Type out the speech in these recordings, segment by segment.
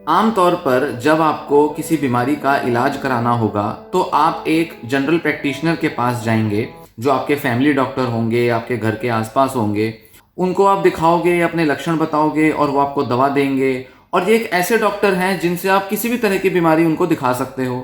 आमतौर पर जब आपको किसी बीमारी का इलाज कराना होगा तो आप एक जनरल प्रैक्टिशनर के पास जाएंगे, जो आपके फैमिली डॉक्टर होंगे, आपके घर के आसपास होंगे। उनको आप दिखाओगे, अपने लक्षण बताओगे और वो आपको दवा देंगे। और ये एक ऐसे डॉक्टर हैं जिनसे आप किसी भी तरह की बीमारी उनको दिखा सकते हो।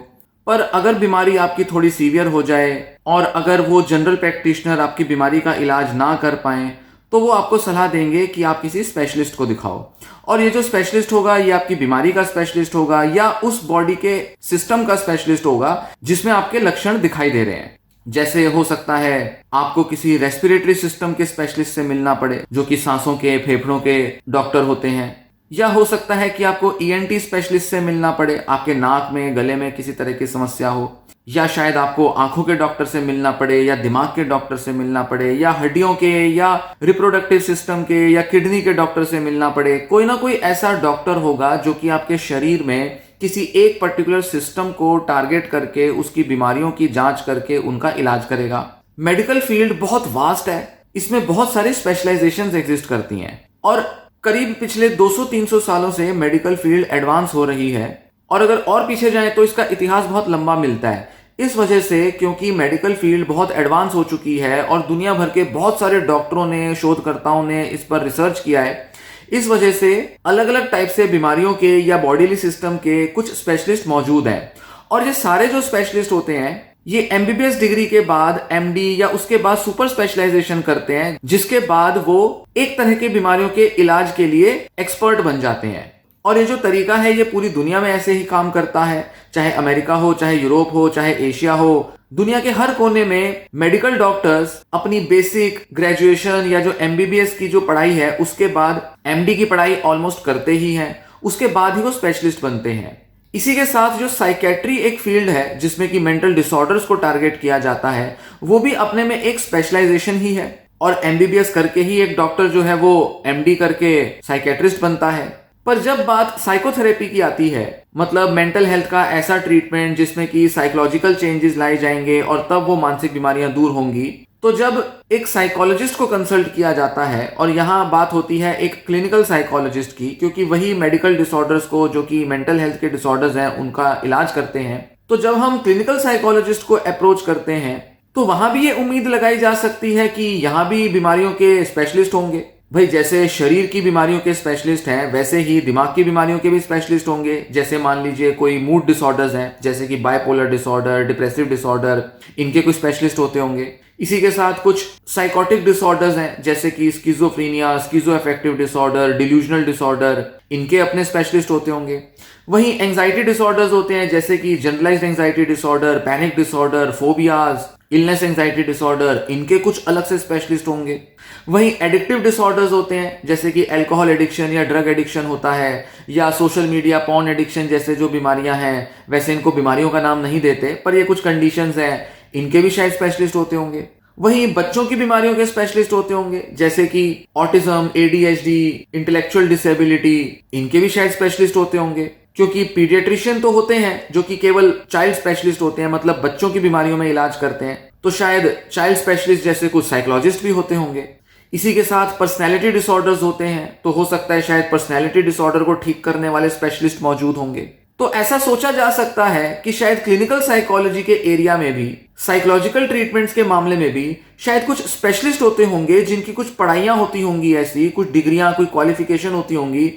पर अगर बीमारी आपकी थोड़ी सीवियर हो जाए और अगर वो जनरल प्रैक्टिशनर आपकी बीमारी का इलाज ना कर पाए, तो वो आपको सलाह देंगे कि आप किसी स्पेशलिस्ट को दिखाओ। और ये जो स्पेशलिस्ट होगा, ये आपकी बीमारी का स्पेशलिस्ट होगा या उस बॉडी के सिस्टम का स्पेशलिस्ट होगा जिसमें आपके लक्षण दिखाई दे रहे हैं। जैसे हो सकता है आपको किसी रेस्पिरेटरी सिस्टम के स्पेशलिस्ट से मिलना पड़े, जो कि सांसों के, फेफड़ों के डॉक्टर होते हैं। या हो सकता है कि आपको ईएनटी स्पेशलिस्ट से मिलना पड़े, आपके नाक में, गले में किसी तरह की समस्या हो। या शायद आपको आंखों के डॉक्टर से मिलना पड़े, या दिमाग के डॉक्टर से मिलना पड़े, या हड्डियों के, या रिप्रोडक्टिव सिस्टम के, या किडनी के डॉक्टर से मिलना पड़े। कोई ना कोई ऐसा डॉक्टर होगा जो कि आपके शरीर में किसी एक पर्टिकुलर सिस्टम को टारगेट करके उसकी बीमारियों की जांच करके उनका इलाज करेगा। मेडिकल फील्ड बहुत वास्ट है, इसमें बहुत सारी स्पेशलाइजेशंस एग्जिस्ट करती हैं और करीब पिछले 200-300 सालों से मेडिकल फील्ड एडवांस हो रही है। और अगर और पीछे जाएं तो इसका इतिहास बहुत लंबा मिलता है। इस वजह से, क्योंकि मेडिकल फील्ड बहुत एडवांस हो चुकी है और दुनिया भर के बहुत सारे डॉक्टरों ने, शोधकर्ताओं ने इस पर रिसर्च किया है, इस वजह से अलग अलग टाइप से बीमारियों के या बॉडीली सिस्टम के कुछ स्पेशलिस्ट मौजूद हैं। और ये सारे जो स्पेशलिस्ट होते हैं, ये एमबीबीएस डिग्री के बाद एमडी या उसके बाद सुपर स्पेशलाइजेशन करते हैं, जिसके बाद वो एक तरह की बीमारियों के इलाज के लिए एक्सपर्ट बन जाते हैं। और ये जो तरीका है, ये पूरी दुनिया में ऐसे ही काम करता है। चाहे अमेरिका हो, चाहे यूरोप हो, चाहे एशिया हो, दुनिया के हर कोने में मेडिकल डॉक्टर्स अपनी बेसिक ग्रेजुएशन या जो एमबीबीएस की जो पढ़ाई है, उसके बाद एमडी की पढ़ाई ऑलमोस्ट करते ही हैं। उसके बाद ही वो स्पेशलिस्ट बनते हैं। इसी के साथ जो साइकेट्री एक फील्ड है जिसमें कि मेंटल डिसऑर्डर्स को टारगेट किया जाता है, वो भी अपने में एक स्पेशलाइजेशन ही है। और एमबीबीएस करके ही एक डॉक्टर जो है वो एमडी करके साइकेट्रिस्ट बनता है। पर जब बात साइकोथेरेपी की आती है, मतलब मेंटल हेल्थ का ऐसा ट्रीटमेंट जिसमें कि साइकोलॉजिकल चेंजेस लाए जाएंगे और तब वो मानसिक बीमारियां दूर होंगी, तो जब एक साइकोलॉजिस्ट को कंसल्ट किया जाता है, और यहाँ बात होती है एक क्लिनिकल साइकोलॉजिस्ट की, क्योंकि वही मेडिकल डिसऑर्डर्स को, जो कि मेंटल हेल्थ के डिसऑर्डर्स हैं, उनका इलाज करते हैं। तो जब हम क्लिनिकल साइकोलॉजिस्ट को अप्रोच करते हैं, तो वहां भी ये उम्मीद लगाई जा सकती है कि यहाँ भी बीमारियों के स्पेशलिस्ट होंगे। भाई, जैसे शरीर की बीमारियों के स्पेशलिस्ट हैं, वैसे ही दिमाग की बीमारियों के भी स्पेशलिस्ट होंगे। जैसे मान लीजिए कोई मूड डिसऑर्डर्स हैं, जैसे कि बाइपोलर डिसऑर्डर, डिप्रेसिव डिसऑर्डर, इनके कुछ स्पेशलिस्ट होते होंगे। इसी के साथ कुछ साइकोटिक डिसऑर्डर्स हैं, जैसे कि स्किज़ोफ्रेनिया, स्किज़ोअफेक्टिव डिसऑर्डर, डिल्यूजनल डिसऑर्डर, इनके अपने स्पेशलिस्ट होते होंगे। वहीं एंजाइटी डिसऑर्डर्स होते हैं, जैसे कि generalized anxiety disorder, panic disorder, phobias, illness anxiety disorder, इनके कुछ अलग से स्पेशलिस्ट होंगे। वहीं एडिक्टिव डिसऑर्डर्स होते हैं, जैसे कि अल्कोहल एडिक्शन या ड्रग एडिक्शन होता है, या सोशल मीडिया पॉर्न एडिक्शन जैसे जो बीमारियां हैं। वैसे इनको बीमारियों का नाम नहीं देते, पर ये कुछ कंडीशंस हैं, इनके भी शायद स्पेशलिस्ट होते होंगे। वहीं बच्चों की बीमारियों के स्पेशलिस्ट होते होंगे, जैसे कि ऑटिज्म, एडीएचडी, इंटेलेक्चुअल डिसेबिलिटी, इनके भी शायद स्पेशलिस्ट होते होंगे। क्योंकि पीडियाट्रिशियन तो होते हैं जो कि केवल चाइल्ड स्पेशलिस्ट होते हैं, मतलब बच्चों की बीमारियों में इलाज करते हैं, तो शायद चाइल्ड स्पेशलिस्ट जैसे कुछ साइकोलॉजिस्ट भी होते होंगे। इसी के साथ पर्सनैलिटी डिसऑर्डर्स होते हैं, तो हो सकता है शायद पर्सनैलिटी डिसऑर्डर को ठीक करने वाले स्पेशलिस्ट मौजूद होंगे। तो ऐसा सोचा जा सकता है कि शायद क्लिनिकल साइकोलॉजी के एरिया में भी, साइकोलॉजिकल ट्रीटमेंट्स के मामले में भी शायद कुछ स्पेशलिस्ट होते होंगे, जिनकी कुछ पढ़ाइयां होती होंगी, ऐसी कुछ डिग्रियां, कोई क्वालिफिकेशन होती होंगी,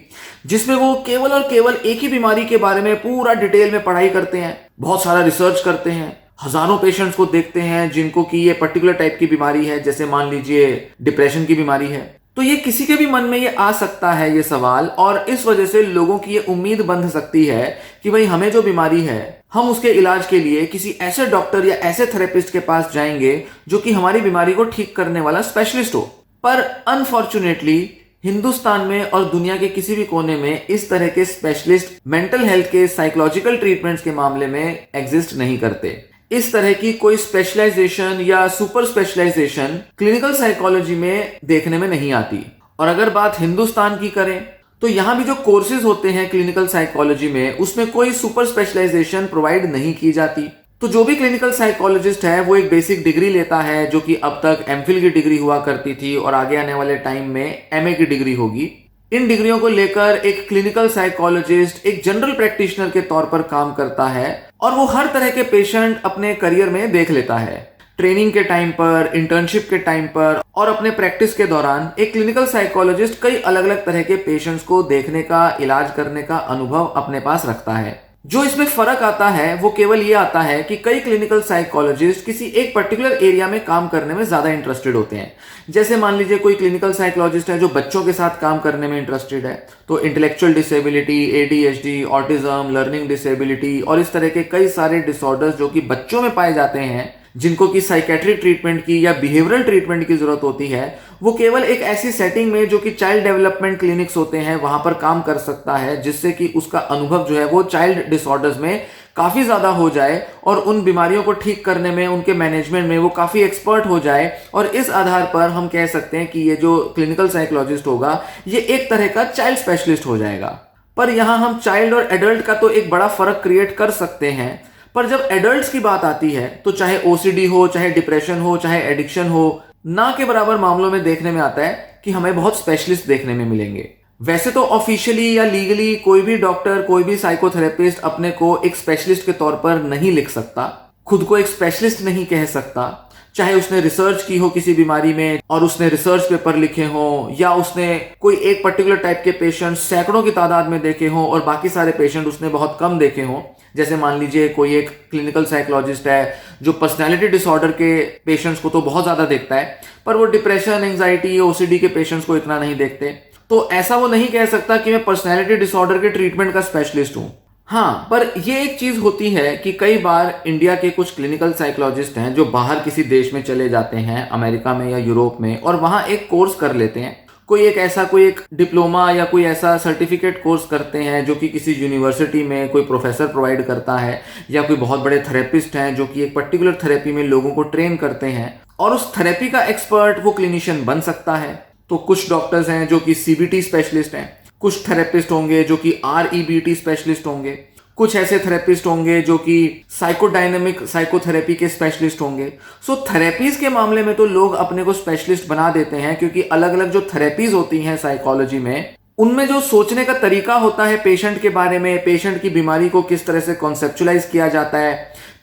जिसमें वो केवल और केवल एक ही बीमारी के बारे में पूरा डिटेल में पढ़ाई करते हैं, बहुत सारा रिसर्च करते हैं, हजारों पेशेंट्स को देखते हैं जिनको कि ये पर्टिकुलर टाइप की बीमारी है, जैसे मान लीजिए डिप्रेशन की बीमारी है। तो ये किसी के भी मन में ये आ सकता है ये सवाल, और इस वजह से लोगों की ये उम्मीद बंध सकती है कि भाई हमें जो बीमारी है, हम उसके इलाज के लिए किसी ऐसे डॉक्टर या ऐसे थेरेपिस्ट के पास जाएंगे जो कि हमारी बीमारी को ठीक करने वाला स्पेशलिस्ट हो। पर अनफॉर्चुनेटली हिंदुस्तान में और दुनिया के किसी भी कोने में इस तरह के स्पेशलिस्ट मेंटल हेल्थ के साइकोलॉजिकल ट्रीटमेंट्स के मामले में एग्जिस्ट नहीं करते। इस तरह की कोई स्पेशलाइजेशन या सुपर स्पेशलाइजेशन क्लिनिकल साइकोलॉजी में देखने में नहीं आती। और अगर बात हिंदुस्तान की करें, तो यहाँ भी जो कोर्सेज होते हैं क्लिनिकल साइकोलॉजी में, उसमें कोई सुपर स्पेशलाइजेशन प्रोवाइड नहीं की जाती। तो जो भी क्लिनिकल साइकोलॉजिस्ट है वो एक बेसिक डिग्री लेता है, जो कि अब तक एमफिल की डिग्री हुआ करती थी और आगे आने वाले टाइम में एमए की डिग्री होगी। इन डिग्रियों को लेकर एक क्लिनिकल साइकोलॉजिस्ट एक जनरल प्रैक्टिशनर के तौर पर काम करता है और वो हर तरह के पेशेंट अपने करियर में देख लेता है। ट्रेनिंग के टाइम पर, इंटर्नशिप के टाइम पर और अपने प्रैक्टिस के दौरान एक क्लिनिकल साइकोलॉजिस्ट कई अलग अलग तरह के पेशेंट्स को देखने का, इलाज करने का अनुभव अपने पास रखता है। जो इसमें फर्क आता है वो केवल ये आता है कि कई क्लिनिकल साइकोलॉजिस्ट किसी एक पर्टिकुलर एरिया में काम करने में ज्यादा इंटरेस्टेड होते हैं। जैसे मान लीजिए कोई क्लिनिकल साइकोलॉजिस्ट है जो बच्चों के साथ काम करने में इंटरेस्टेड है, तो intellectual disability, ADHD, autism, learning disability और इस तरह के कई सारे डिसऑर्डर्स जो कि बच्चों में पाए जाते हैं, जिनको की साइकेट्रिक ट्रीटमेंट की या बिहेवियरल ट्रीटमेंट की जरूरत होती है, वो केवल एक ऐसी सेटिंग में जो कि चाइल्ड डेवलपमेंट क्लिनिक्स होते हैं वहां पर काम कर सकता है, जिससे कि उसका अनुभव जो है वो चाइल्ड डिसऑर्डर्स में काफी ज्यादा हो जाए और उन बीमारियों को ठीक करने में, उनके मैनेजमेंट में वो काफी एक्सपर्ट हो जाए। और इस आधार पर हम कह सकते हैं कि ये जो क्लिनिकल साइकोलॉजिस्ट होगा ये एक तरह का चाइल्ड स्पेशलिस्ट हो जाएगा। पर यहां हम चाइल्ड और एडल्ट का तो एक बड़ा फर्क क्रिएट कर सकते हैं, पर जब एडल्ट्स की बात आती है तो चाहे ओसीडी हो, चाहे डिप्रेशन हो, चाहे एडिक्शन हो, ना के बराबर मामलों में देखने में आता है कि हमें बहुत स्पेशलिस्ट देखने में मिलेंगे। वैसे तो ऑफिशियली या लीगली कोई भी डॉक्टर, कोई भी साइकोथेरेपिस्ट अपने को एक स्पेशलिस्ट के तौर पर नहीं लिख सकता, खुद को एक स्पेशलिस्ट नहीं कह सकता, चाहे उसने रिसर्च की हो किसी बीमारी में और उसने रिसर्च पेपर लिखे हो, या उसने कोई एक पर्टिकुलर टाइप के पेशेंट सैकड़ों की तादाद में देखे हो और बाकी सारे पेशेंट उसने बहुत कम देखे हो। जैसे मान लीजिए कोई एक क्लिनिकल साइकोलॉजिस्ट है जो पर्सनैलिटी डिसऑर्डर के पेशेंट्स को तो बहुत ज्यादा देखता है, पर वो डिप्रेशन, एंजाइटी, ओसीडी के पेशेंट्स को इतना नहीं देखते, तो ऐसा वो नहीं कह सकता कि मैं पर्सनैलिटी डिसऑर्डर के ट्रीटमेंट का स्पेशलिस्ट हूं। हाँ, पर ये एक चीज होती है कि कई बार इंडिया के कुछ क्लिनिकल साइकोलॉजिस्ट हैं जो बाहर किसी देश में चले जाते हैं, अमेरिका में या यूरोप में, और वहां एक कोर्स कर लेते हैं। कोई एक डिप्लोमा या कोई ऐसा सर्टिफिकेट कोर्स करते हैं जो कि किसी यूनिवर्सिटी में कोई प्रोफेसर प्रोवाइड करता है, या कोई बहुत बड़े थेरेपिस्ट हैं जो कि एक पर्टिकुलर थेरेपी में लोगों को ट्रेन करते हैं और उस थेरेपी का एक्सपर्ट वो क्लिनिशियन बन सकता है। तो कुछ डॉक्टर्स हैं जो कि सीबीटी स्पेशलिस्ट हैं, कुछ थेरेपिस्ट होंगे जो कि आरईबीटी स्पेशलिस्ट होंगे, कुछ ऐसे थेरेपिस्ट होंगे जो कि साइकोडायनेमिक साइकोथेरेपी के स्पेशलिस्ट होंगे। सो थेरेपीज के मामले में तो लोग अपने को स्पेशलिस्ट बना देते हैं, क्योंकि अलग अलग जो थेरेपीज होती हैं साइकोलॉजी में, उनमें जो सोचने का तरीका होता है पेशेंट के बारे में, पेशेंट की बीमारी को किस तरह से कॉन्सेप्चुलाइज किया जाता है,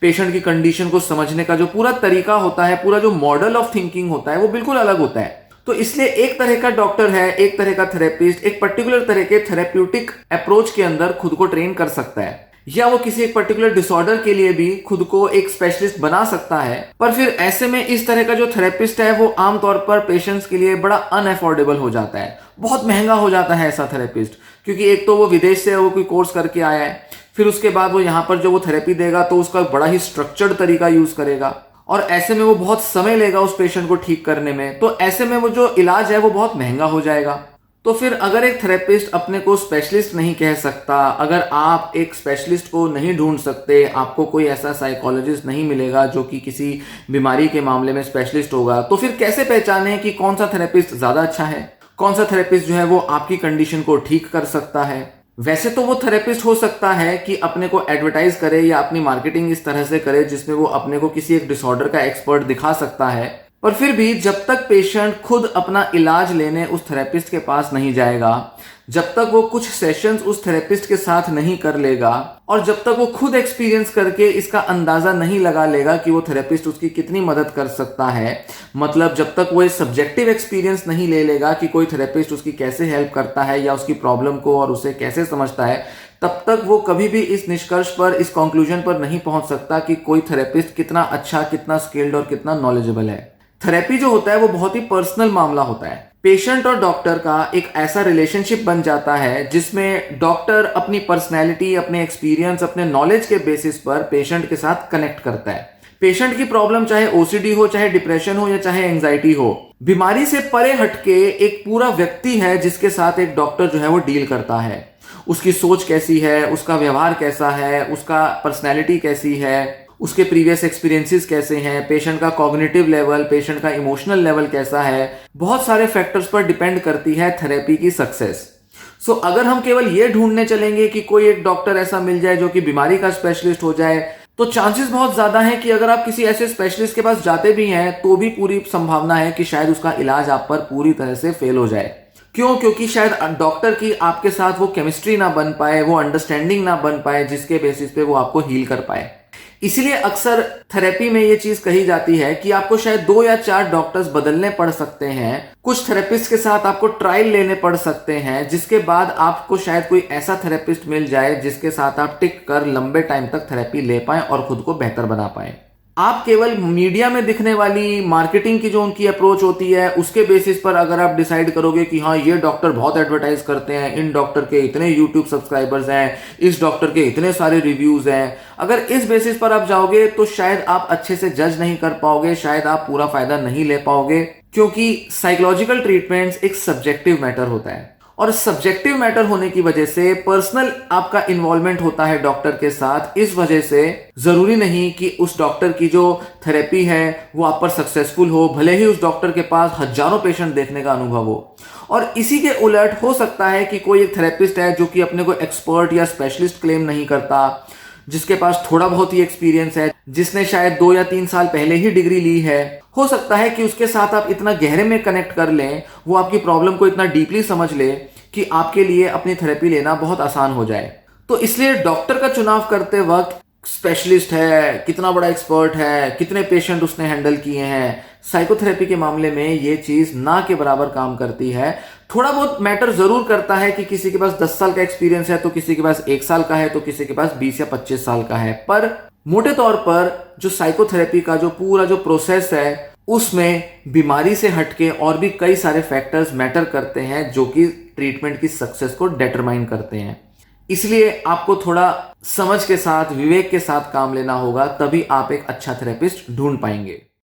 पेशेंट की कंडीशन को समझने का जो पूरा तरीका होता है, पूरा जो मॉडल ऑफ थिंकिंग होता है, वो बिल्कुल अलग होता है। तो इसलिए एक तरह का डॉक्टर है, एक तरह का थेरेपिस्ट एक पर्टिकुलर तरह के थेरेप्यूटिक अप्रोच के अंदर खुद को ट्रेन कर सकता है, या वो किसी एक पर्टिकुलर डिसऑर्डर के लिए भी खुद को एक स्पेशलिस्ट बना सकता है। पर फिर ऐसे में इस तरह का जो थेरेपिस्ट है वो आमतौर पर पेशेंट्स के लिए बड़ा अनअफोर्डेबल हो जाता है, बहुत महंगा हो जाता है ऐसा थेरेपिस्ट, क्योंकि एक तो वो विदेश से वो कोई कोर्स करके आया है, फिर उसके बाद वो यहाँ पर जो वो थेरेपी देगा तो उसका बड़ा ही स्ट्रक्चर्ड तरीका यूज करेगा, और ऐसे में वो बहुत समय लेगा उस पेशेंट को ठीक करने में, तो ऐसे में वो जो इलाज है वो बहुत महंगा हो जाएगा। तो फिर अगर एक थेरेपिस्ट अपने को स्पेशलिस्ट नहीं कह सकता, अगर आप एक स्पेशलिस्ट को नहीं ढूंढ सकते, आपको कोई ऐसा साइकोलॉजिस्ट नहीं मिलेगा जो कि किसी बीमारी के मामले में स्पेशलिस्ट होगा, तो फिर कैसे पहचाने कि कौन सा थेरेपिस्ट ज्यादा अच्छा है, कौन सा थेरेपिस्ट जो है वो आपकी कंडीशन को ठीक कर सकता है। वैसे तो वो थेरेपिस्ट हो सकता है कि अपने को एडवर्टाइज करे या अपनी मार्केटिंग इस तरह से करे जिसमें वो अपने को किसी एक डिसऑर्डर का एक्सपर्ट दिखा सकता है, पर फिर भी जब तक पेशेंट खुद अपना इलाज लेने उस थेरेपिस्ट के पास नहीं जाएगा, जब तक वो कुछ सेशंस उस थेरेपिस्ट के साथ नहीं कर लेगा, और जब तक वो खुद एक्सपीरियंस करके इसका अंदाजा नहीं लगा लेगा कि वो थेरेपिस्ट उसकी कितनी मदद कर सकता है, मतलब जब तक वो सब्जेक्टिव एक्सपीरियंस नहीं ले लेगा कि कोई थेरेपिस्ट उसकी कैसे हेल्प करता है या उसकी प्रॉब्लम को और उसे कैसे समझता है, तब तक वो कभी भी इस निष्कर्ष पर, इस कंक्लूजन पर नहीं पहुंच सकता कि कोई थेरेपिस्ट कितना अच्छा, कितना स्किल्ड और कितना नॉलेजेबल है। थेरेपी जो होता है वो बहुत ही पर्सनल मामला होता है। पेशेंट और डॉक्टर का एक ऐसा रिलेशनशिप बन जाता है जिसमें डॉक्टर अपनी पर्सनैलिटी, अपने एक्सपीरियंस, अपने नॉलेज के बेसिस पर पेशेंट के साथ कनेक्ट करता है। पेशेंट की प्रॉब्लम चाहे ओसीडी हो, चाहे डिप्रेशन हो या चाहे एंजाइटी हो, बीमारी से परे हटके एक पूरा व्यक्ति है जिसके साथ एक डॉक्टर जो है वो डील करता है। उसकी सोच कैसी है, उसका व्यवहार कैसा है, उसका पर्सनैलिटी कैसी है, उसके प्रीवियस एक्सपीरियंसेस कैसे हैं, पेशेंट का कॉग्निटिव लेवल, पेशेंट का इमोशनल लेवल कैसा है, बहुत सारे फैक्टर्स पर डिपेंड करती है थेरेपी की सक्सेस। सो अगर हम केवल ये ढूंढने चलेंगे कि कोई एक डॉक्टर ऐसा मिल जाए जो कि बीमारी का स्पेशलिस्ट हो जाए, तो चांसेस बहुत ज्यादा है कि अगर आप किसी ऐसे स्पेशलिस्ट के पास जाते भी हैं तो भी पूरी संभावना है कि शायद उसका इलाज आप पर पूरी तरह से फेल हो जाए, क्यों? क्योंकि शायद डॉक्टर की आपके साथ वो केमिस्ट्री ना बन पाए, वो अंडरस्टैंडिंग ना बन पाए जिसके बेसिस पे वो आपको हील कर पाए। इसीलिए अक्सर थेरेपी में ये चीज कही जाती है कि आपको शायद 2 या 4 डॉक्टर्स बदलने पड़ सकते हैं, कुछ थेरेपिस्ट के साथ आपको ट्रायल लेने पड़ सकते हैं, जिसके बाद आपको शायद कोई ऐसा थेरेपिस्ट मिल जाए जिसके साथ आप टिक कर लंबे टाइम तक थेरेपी ले पाएं और खुद को बेहतर बना पाएं। आप केवल मीडिया में दिखने वाली मार्केटिंग की जो उनकी अप्रोच होती है उसके बेसिस पर अगर आप डिसाइड करोगे कि हाँ ये डॉक्टर बहुत एडवर्टाइज करते हैं, इन डॉक्टर के इतने यूट्यूब सब्सक्राइबर्स हैं, इस डॉक्टर के इतने सारे रिव्यूज हैं, अगर इस बेसिस पर आप जाओगे तो शायद आप अच्छे से जज नहीं कर पाओगे, शायद आप पूरा फायदा नहीं ले पाओगे, क्योंकि साइकोलॉजिकल ट्रीटमेंट्स एक सब्जेक्टिव मैटर होता है और सब्जेक्टिव मैटर होने की वजह से पर्सनल आपका इन्वॉल्वमेंट होता है डॉक्टर के साथ। इस वजह से जरूरी नहीं कि उस डॉक्टर की जो थेरेपी है वो आप पर सक्सेसफुल हो, भले ही उस डॉक्टर के पास हजारों पेशेंट देखने का अनुभव हो। और इसी के उलट हो सकता है कि कोई एक थेरेपिस्ट है जो कि अपने को एक्सपर्ट या स्पेशलिस्ट क्लेम नहीं करता, जिसके पास थोड़ा बहुत ही एक्सपीरियंस है, जिसने शायद 2 या 3 साल पहले ही डिग्री ली है। हो सकता है कि उसके साथ आप इतना गहरे में कनेक्ट कर लें, वो आपकी प्रॉब्लम को इतना डीपली समझ ले कि आपके लिए अपनी थेरेपी लेना बहुत आसान हो जाए। तो इसलिए डॉक्टर का चुनाव करते वक्त स्पेशलिस्ट है, कितना बड़ा एक्सपर्ट है, कितने पेशेंट उसने हैंडल किए हैं, साइकोथेरेपी के मामले में ये चीज ना के बराबर काम करती है। थोड़ा बहुत मैटर जरूर करता है कि किसी के पास 10 साल का एक्सपीरियंस है तो किसी के पास 1 साल का है तो किसी के पास 20 या 25 साल का है, पर मोटे तौर पर जो साइकोथेरेपी का जो पूरा जो प्रोसेस है उसमें बीमारी से हटके और भी कई सारे फैक्टर्स मैटर करते हैं जो कि ट्रीटमेंट की सक्सेस को डिटरमाइन करते हैं। इसलिए आपको थोड़ा समझ के साथ, विवेक के साथ काम लेना होगा, तभी आप एक अच्छा थेरेपिस्ट ढूंढ पाएंगे।